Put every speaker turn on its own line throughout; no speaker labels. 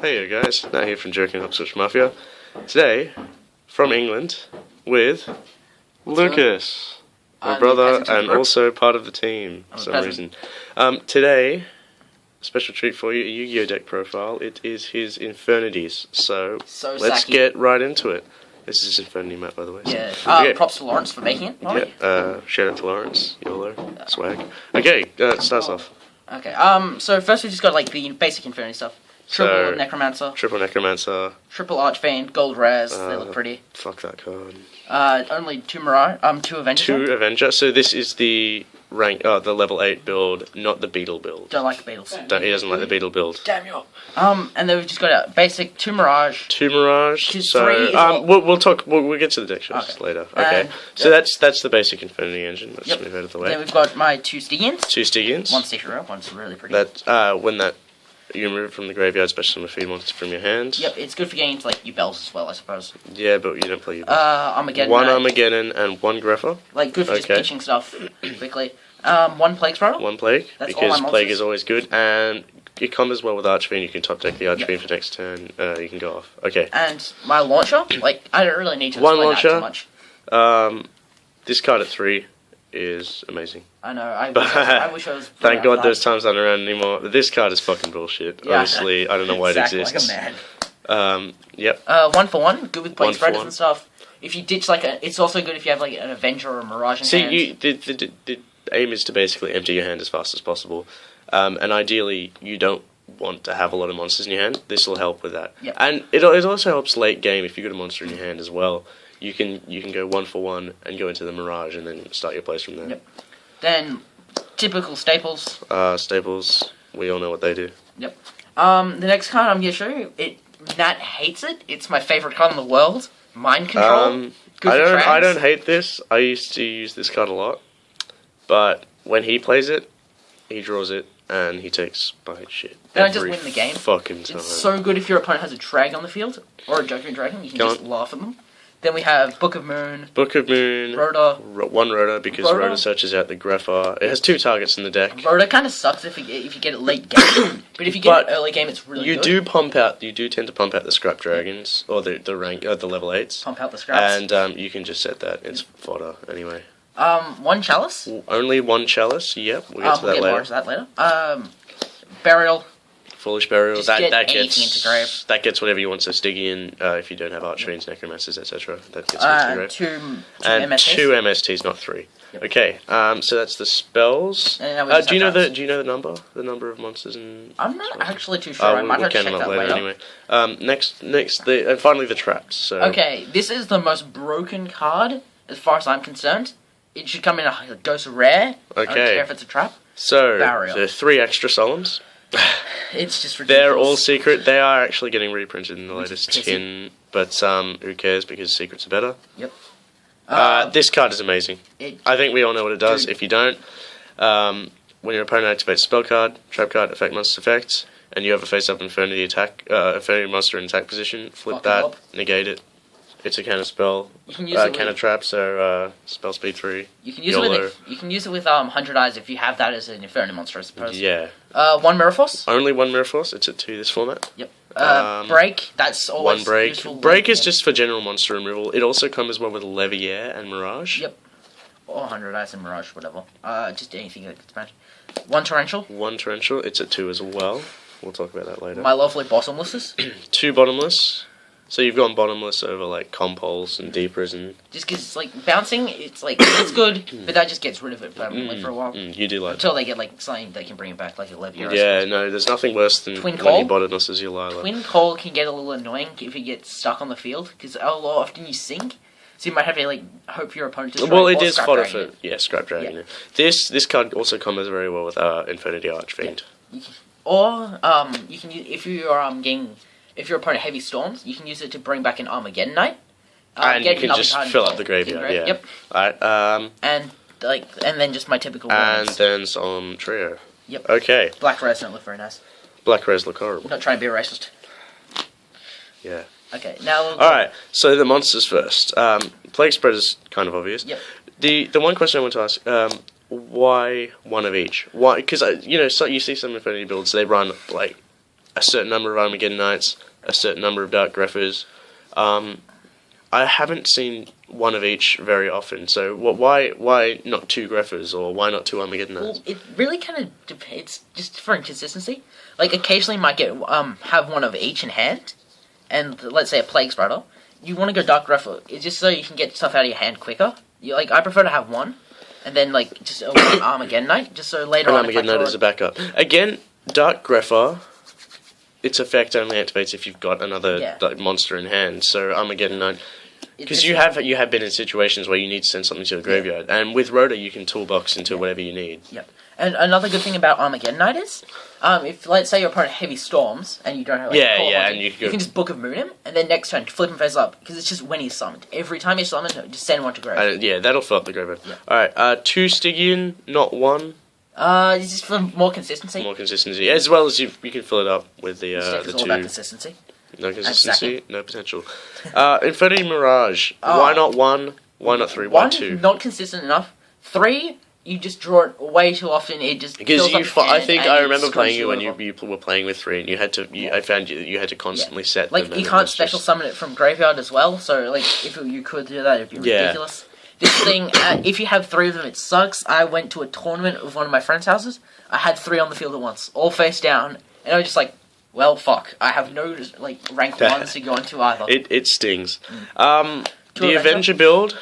Hey guys, Nat here from Joking Hopscotch Mafia. Today, from England, with Lukas, my brother, and also part of the team for some reason. Today, special treat for you, a Yu-Gi-Oh deck profile. It is his Infernity. So let's get right into it. This is his Infernity map, by the way.
Yeah. Props to Lawrence for making it.
Yeah. Shout out to Lawrence. YOLO. Swag. Okay. Start us off.
Okay. So first we just got like the basic Infernity stuff. Triple Necromancer.
Triple Necromancer.
Triple Archfiend. Gold rares. They look pretty.
Fuck that card.
Only two Mirage. Two Avenger.
Two Avenger. So this is the rank. The level 8 build, not the Beetle build.
Don't like the Beetles.
He doesn't like the Beetle build.
Damn you. And then we've just got a basic two Mirage.
Two Mirage. So we'll talk. We'll get to the deck shows later. Okay. So that's the basic Infinity engine. Let's move out of the way.
Then we've got my two Stygians.
Two Stygians.
One's secret rare. One's really pretty.
When you remove it from the graveyard, especially on a feed monster from your hand.
Yep, it's good for getting into like your bells as well, I suppose.
Yeah, but you don't play your bells.
Armageddon.
One Armageddon and one Greffer.
Like good for just pitching stuff quickly. One Plague Spiral.
One Plague, because Plague is always good, and it combos well with Archfiend. You can top deck the Archfiend for next turn. You can go off. Okay.
And my launcher, like I don't really need to explain that too much.
This card at 3 is amazing.
I know. I wish I was.
Thank God those times aren't around anymore. This card is fucking bullshit. Yeah. Honestly, I don't know why it exists.
Like a man.
Yep.
1 for 1, good with Plague Spreaders and stuff. If you ditch it's also good if you have like an Avenger or a Mirage in hand.
The aim is to basically empty your hand as fast as possible, and ideally you don't want to have a lot of monsters in your hand. This will help with that.
Yep.
And it also helps late game if you've got a monster in your hand as well. You can go 1 for 1 and go into the Mirage and then start your plays from there.
Yep. Then typical staples.
Staples. We all know what they do.
Yep. The next card I'm gonna show you, Nat hates it. It's my favorite card in the world. Mind Control.
I don't hate this. I used to use this card a lot, but when he plays it, he draws it and he takes bite shit.
They don't just win the game.
Fucking time.
It's so good if your opponent has a drag on the field or a Joker Dragon. You can just laugh at them. Then we have Book of Moon. Rhoda.
One Rhoda, because Rhoda searches out the Greffer. It has 2 targets in the deck.
Rhoda kind of sucks if you get it late game, but if you get it early game, it's really good.
You do tend to pump out the Scrap Dragons, or the level 8s.
Pump out the Scraps.
And you can just set that. It's fodder, anyway.
1 Chalice.
Only 1 Chalice, yep. We'll get to that later.
More to that later. Burial.
Foolish Burial. That gets whatever you want. So Stygian, if you don't have Archfiends, Necromancers, etc. That gets into the grave. Two MSTs, not 3. Yep. Okay. So that's the spells. Do you know the number? The number of monsters in?
I'm not actually too sure. I might have to check that later.
Anyway. And finally the traps. So. Okay,
this is the most broken card as far as I'm concerned. It should come in a Ghost Rare. Okay. I don't care if it's a trap.
So there are 3 extra Solemns.
It's just ridiculous.
They're all secret. They are actually getting reprinted in the latest tin, but who cares because secrets are better.
Yep.
This card is amazing. I think we all know what it does. If you don't, when your opponent activates a spell card, trap card, effect monster effects, and you have a face-up Infernity monster in attack position, flip that, negate it. It's a counter spell, counter trap, so spell speed 3.
You can use it with 100 Eyes if you have that as an Inferno monster, I suppose.
Yeah.
1 Mirror Force.
Only 1 Mirror Force. It's at 2 this format.
Yep. Break. That's always
1 break.
Useful.
Break is just for general monster removal. It also comes well with Leviair and Mirage.
Yep. Or 100 Eyes and Mirage, whatever. Just anything that gets matched. 1 Torrential.
1 Torrential. It's at 2 as well. We'll talk about that later.
My lovely Bottomlesses.
2 Bottomless. So you've gone Bottomless over like Compoles and Deepers and...
Just because bouncing, it's good, but that just gets rid of it permanently for a while.
You do like
until they get something they can bring it back, like a Leviair.
Yeah, no, there's nothing worse than
Twin
when
Call?
you Bottomless as your Lila.
Twin Call can get a little annoying if he gets stuck on the field, because a lot often you sink, so you might have to hope your opponent destroys.
Well, it is fodder for Scrap Dragon. Yeah. This card also combos very well with Infernity Archfiend.
Yeah. Or you can use, if you are if your opponent heavy storms, you can use it to bring back an Armageddon Knight.
And you can just fill up the graveyard. Yeah.
Yep.
Alright.
And then just my typical.
And then some trio.
Yep.
Okay.
Black Res don't look very nice.
Black Res look horrible.
Not trying to be a racist.
Yeah.
Okay. Now.
Alright. So the monsters first. Plague Spread is kind of obvious.
Yep.
The one question I want to ask. Why one of each? Why? Because so you see some Infinity builds, they run like a certain number of Armageddon Knights, a certain number of Dark Greffers. I haven't seen one of each very often, so why not 2 Greffers, or why not 2 Armageddon Knights?
Well, it really kind of depends, just for inconsistency. Like, occasionally you might get have one of each in hand, and let's say a Plague Spreader. You want to go Dark Greffer, it's just so you can get stuff out of your hand quicker. I prefer to have one, and then, like, just an Armageddon Knight, just so later on...
Armageddon Knight is a backup. Again, Dark Greffer, its effect only activates if you've got another monster in hand, so Armageddon Knight... Because you have been in situations where you need to send something to the graveyard, and with Rhoda you can toolbox into whatever you need.
Yep. And another good thing about Armageddon Knight is, if, let's say, your opponent heavy storms, and you don't have, like,
and you
can just Book of Moon him, and then next turn, flip him face up, because it's just when he's summoned. Every time he's summoned, just send one to graveyard.
Yeah, that'll fill up the graveyard. Yeah. Alright, 2 Stygian, not 1.
It's just for more consistency.
More consistency, as well as you can fill it up with the 2...
all about consistency.
No consistency, no potential. Infernity Mirage. Why not 1? Why not 3? Why 2?
Not consistent enough. 3, you just draw it way too often. It just
because I remember playing you when you were playing with 3, and you had to. I found you had to constantly set.
Like,
them,
you can't special summon it from graveyard as well. So, like, if you could do that, it'd be ridiculous. This thing, if you have 3 of them, it sucks. I went to a tournament with one of my friends' houses. I had 3 on the field at once, all face down, and I was just like, well, fuck. I have no, like, rank 1s to go into either.
It stings. The Avenger build,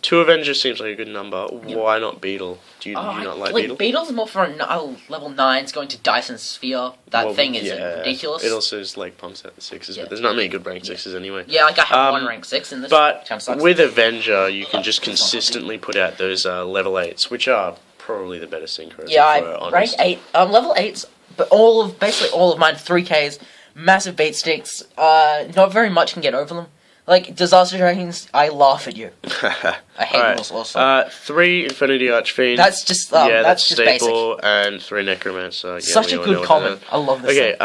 2 Avengers seems like a good number. Yep. Why not Beetle? Do you not like Beetle?
Beetle's more for level 9s going to Dyson Sphere. That thing is ridiculous.
It also is, like, pumps out the 6s, but there's not many good rank 6s anyway.
Yeah, like, I have 1 rank 6 in this.
But with Avenger, you can just consistently put out those level 8s, which are probably the better synchros.
Yeah, rank 8. Level 8s... But basically all of mine, 3Ks, massive beat sticks, not very much can get over them. Like, Disaster Dragons, I laugh at you. I hate them also.
3 Infinity Archfiend.
That's just, that's just
staple,
basic.
And 3 Necromancer.
Such a good comment. I love this.
Okay,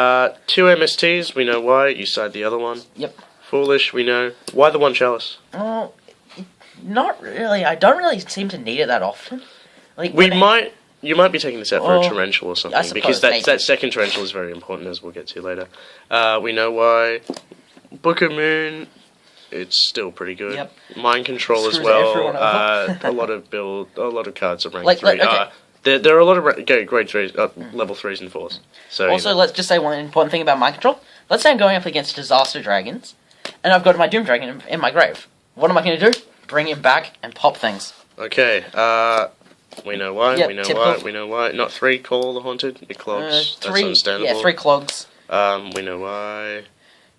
2 MSTs, we know why. You side the other one.
Yep.
Foolish, we know. Why the 1 Chalice?
Oh, not really. I don't really seem to need it that often. Like,
You might be taking this out for a torrential or something, because that second torrential is very important, as we'll get to later. We know why. Book of Moon, it's still pretty good.
Yep.
Mind Control as well. A lot of cards are ranked 3. There are a lot of grade 3s, level 3s and 4s. So
also, let's just say one important thing about Mind Control. Let's say I'm going up against Disaster Dragons, and I've got my Doom Dragon in my grave. What am I going to do? Bring him back and pop things.
Okay, we know why, we know why. Not 3 Call the Haunted, it clogs.
3,
that's understandable.
Yeah, 3 clogs.
We know why.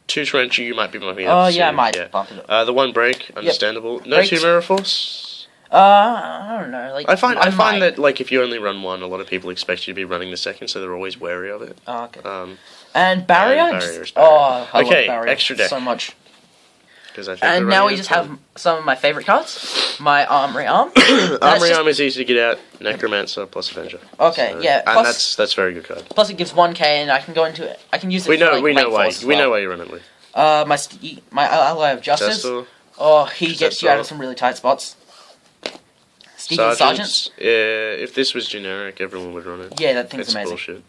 2 Torrential, you might be bumping
up.
Oh,
yeah, I might bump it up.
The 1 Break, understandable. No 2 Mirror Force?
I don't know. Like,
I find that, like, if you only run 1, a lot of people expect you to be running the 2nd, so they're always wary of it.
Oh, okay. And Barrier?
I love Barrier. Extra deck.
So much.
And
now we just have some of my favourite cards. My Armory Arm.
Armory Arm is easy to get out. Necromancer plus Avenger.
Okay,
so,
yeah.
And that's a very good card.
Plus it gives 1k, and I can go into it. I can use it.
We know why you run it with.
My Ally of Justice.
Zestor.
Oh, he gets you out of some really tight spots. Sergeants.
Yeah, if this was generic, everyone would run it.
Yeah, that thing's amazing.
Bullshit.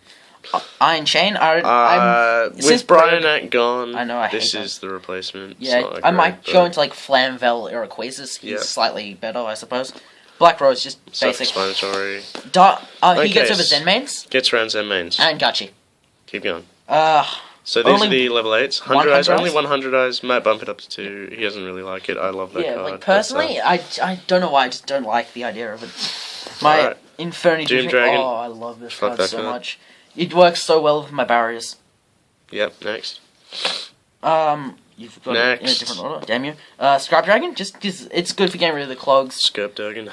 Iron Chain.
With Brian Act gone,
I know.
This is the replacement.
Yeah, I might go into like Flamvel Iroquoises. He's slightly better, I suppose. Black Rose, just basic.
Self-explanatory.
He gets over Zen mains.
Gets around Zen mains.
And Gachi.
Keep going.
So
these are the level 8s. 100 eyes, only 100 eyes. Might bump it up to 2. He doesn't really like it. I love that card.
Yeah, like personally, I don't know why. I just don't like the idea of it. My Infernity
Doom Dragon.
Oh, I love this card so much. It works so well with my barriers.
Yep. Next.
You've got it in a different order. Damn you. Scrap Dragon. Just because it's good for getting rid of the clogs.
Scurp Dragon.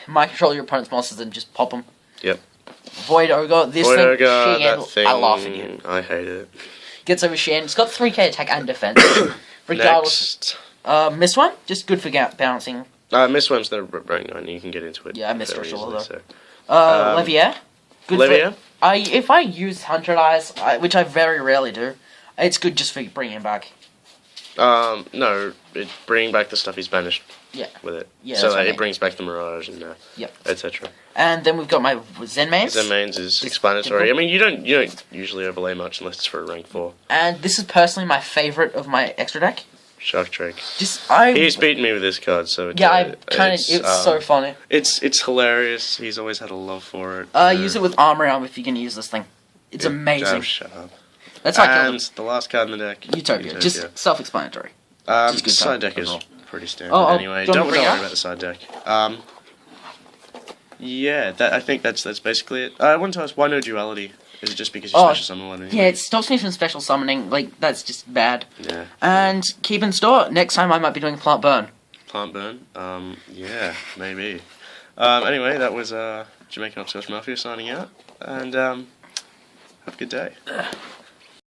Mind control your opponent's monsters and just pop them.
Yep.
Void Ogre.
That thing.
I laugh at you.
I hate it.
Gets over Shen. It's got 3k attack and defense. Regardless.
Next.
Miss one, just good for bouncing.
Miss one's the rank 9. You can get into it.
Yeah, I missed Rush though. Levier. Good
Levier.
If I use 100 eyes, which I very rarely do, it's good just for bringing him back.
No, it bringing back the stuff he's banished.
Yeah.
With it.
Yeah.
So it brings back the Mirage and etc.
And then we've got my Zen Mains.
Zen Mains is explanatory. I mean, you don't usually overlay much unless it's for a rank 4.
And this is personally my favourite of my extra deck.
Shark Drake.
He's
beaten me with this card, so
it's so funny.
It's hilarious. He's always had a love for it.
Use it with Armor Arm if you can use this thing. It's amazing.
Shut up.
That's how I killed him.
And the last card in the deck.
Utopia. Just self-explanatory.
Side deck is pretty standard anyway. Don't worry about the side deck. Yeah, I think that's basically it. I wanted to ask, why no duality? Is it just because you special summon one? Anyway?
Yeah, it stops me from special summoning. Like, that's just bad.
Yeah.
And keep in store. Next time I might be doing Plant Burn.
Plant Burn? Yeah, maybe. Anyway, that was Jamaican Upscotch Mafia signing out. And have a good day.